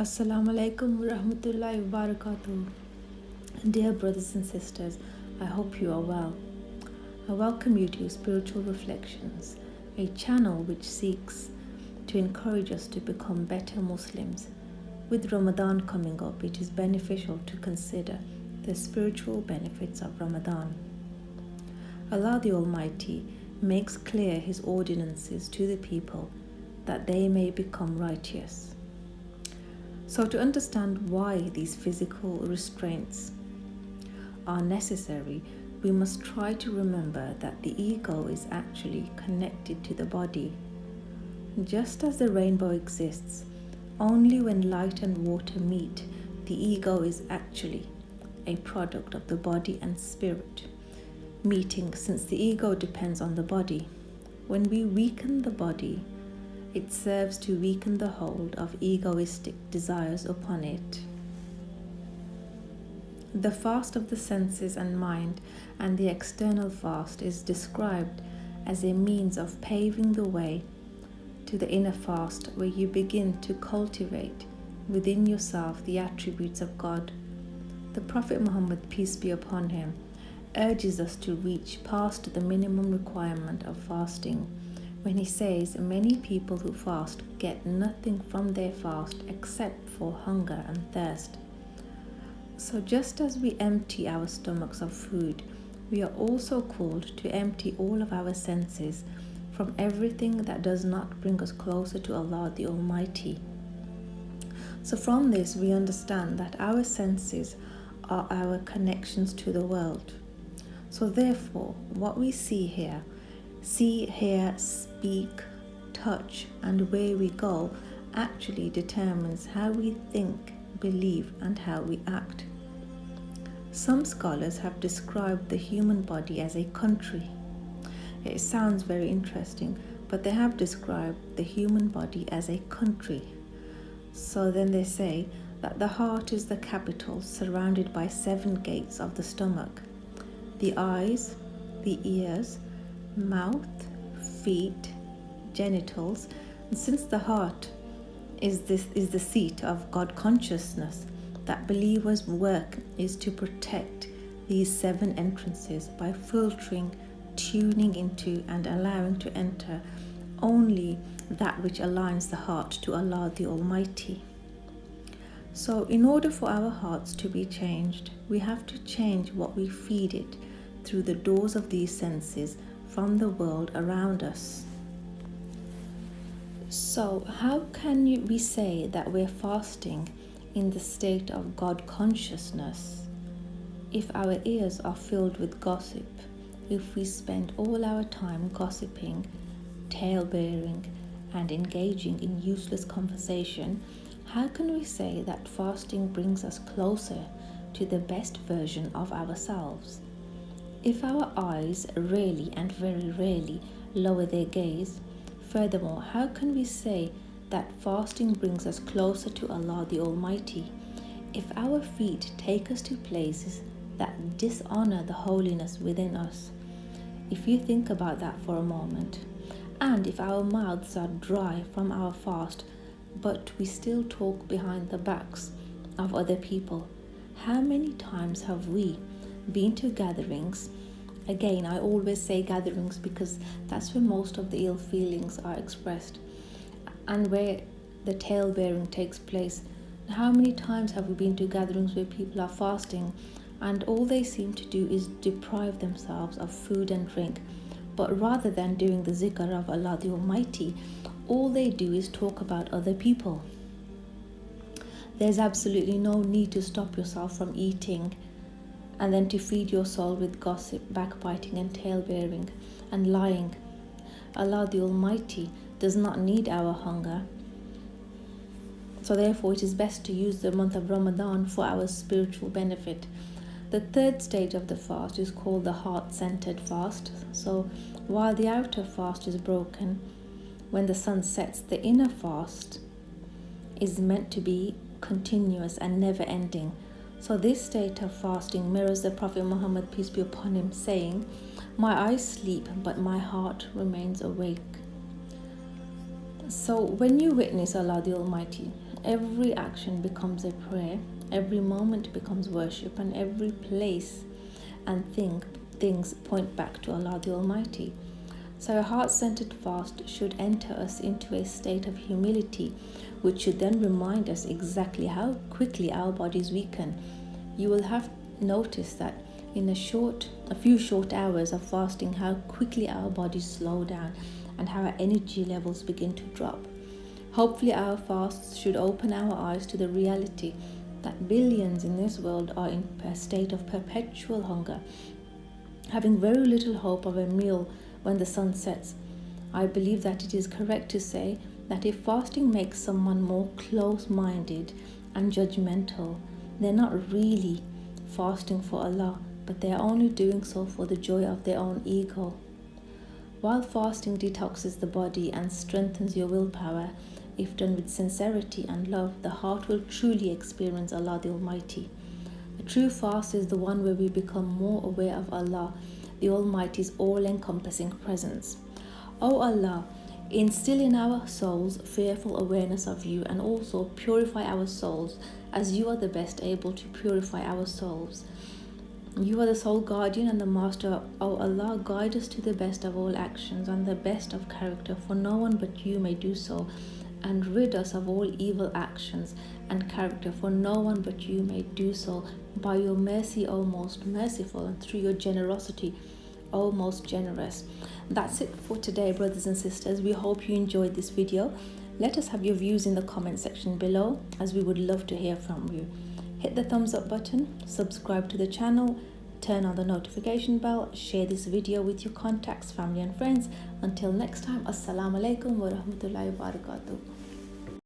Assalamu alaikum wa rahmatullahi wa barakatuh. Dear brothers and sisters, I hope you are well. I welcome you to Spiritual Reflections, a channel which seeks to encourage us to become better Muslims. With Ramadan coming up, it is beneficial to consider the spiritual benefits of Ramadan. Allah the Almighty makes clear His ordinances to the people that they may become righteous. So to understand why these physical restraints are necessary, we must try to remember that the ego is actually connected to the body. Just as the rainbow exists, only when light and water meet, the ego is actually a product of the body and spirit meeting, since the ego depends on the body. When we weaken the body, it serves to weaken the hold of egoistic desires upon it. The fast of the senses and mind and the external fast is described as a means of paving the way to the inner fast, where you begin to cultivate within yourself the attributes of God. The Prophet Muhammad, peace be upon him, urges us to reach past the minimum requirement of fasting when he says many people who fast get nothing from their fast except for hunger and thirst. So just as we empty our stomachs of food, we are also called to empty all of our senses from everything that does not bring us closer to Allah the Almighty. So from this we understand that our senses are our connections to the world. So therefore, what we see, hear, speak, touch, and where we go actually determines how we think, believe, and how we act. Some scholars have described the human body as a country. It sounds very interesting, but they have described the human body as a country. So then they say that the heart is the capital, surrounded by 7 gates of the stomach: the eyes, the ears, mouth, feet, genitals. And since the heart is the seat of God consciousness, that believers' work is to protect these 7 entrances by filtering, tuning into, and allowing to enter only that which aligns the heart to Allah the Almighty. So in order for our hearts to be changed, we have to change what we feed it through the doors of these senses from the world around us. So how can we say that we're fasting in the state of God consciousness if our ears are filled with gossip, if we spend all our time gossiping, tale-bearing, and engaging in useless conversation? How can we say that fasting brings us closer to the best version of ourselves? If our eyes rarely and very rarely lower their gaze, furthermore, how can we say that fasting brings us closer to Allah the Almighty if our feet take us to places that dishonor the holiness within us? If you think about that for a moment, and if our mouths are dry from our fast, but we still talk behind the backs of other people, how many times have we been to gatherings? Again, I always say gatherings because that's where most of the ill feelings are expressed and where the tale-bearing takes place. How many times have we been to gatherings where people are fasting and all they seem to do is deprive themselves of food and drink, but rather than doing the zikr of Allah the Almighty, all they do is talk about other people. There's absolutely no need to stop yourself from eating and then to feed your soul with gossip, backbiting, and tale-bearing and lying. Allah the Almighty does not need our hunger. So therefore it is best to use the month of Ramadan for our spiritual benefit. The 3rd stage of the fast is called the HeartCentered Fast. So while the outer fast is broken when the sun sets, the inner fast is meant to be continuous and never ending. So this state of fasting mirrors the Prophet Muhammad, peace be upon him, saying, "My eyes sleep, but my heart remains awake." So when you witness Allah the Almighty every action becomes a prayer, every moment becomes worship, and every place and things point back to Allah the Almighty. So a heart-centered fast should enter us into a state of humility, which should then remind us exactly how quickly our bodies weaken. You will have noticed that in a few short hours of fasting, how quickly our bodies slow down and how our energy levels begin to drop. Hopefully our fasts should open our eyes to the reality that billions in this world are in a state of perpetual hunger, having very little hope of a meal when the sun sets. I believe that it is correct to say that if fasting makes someone more close-minded and judgmental, they're not really fasting for Allah, but they are only doing so for the joy of their own ego. While fasting detoxes the body and strengthens your willpower, if done with sincerity and love, the heart will truly experience Allah the Almighty. A true fast is the one where we become more aware of Allah, the Almighty's all-encompassing presence. O Allah, instill in our souls fearful awareness of you, and also purify our souls, as you are the best able to purify our souls. You are the sole guardian and the master. O Allah, guide us to the best of all actions and the best of character, for no one but you may do so, and rid us of all evil actions and character, for no one but you may do so, by your mercy, O most merciful, and through your generosity, O most generous. That's it for today, brothers and sisters. We hope you enjoyed this video. Let us have your views in the comment section below, as we would love to hear from you. Hit the thumbs up button, subscribe to the channel, turn on the notification bell, share this video with your contacts, family and friends. Until next time, Assalamu alaikum wa rahmatullahi wa barakatuh.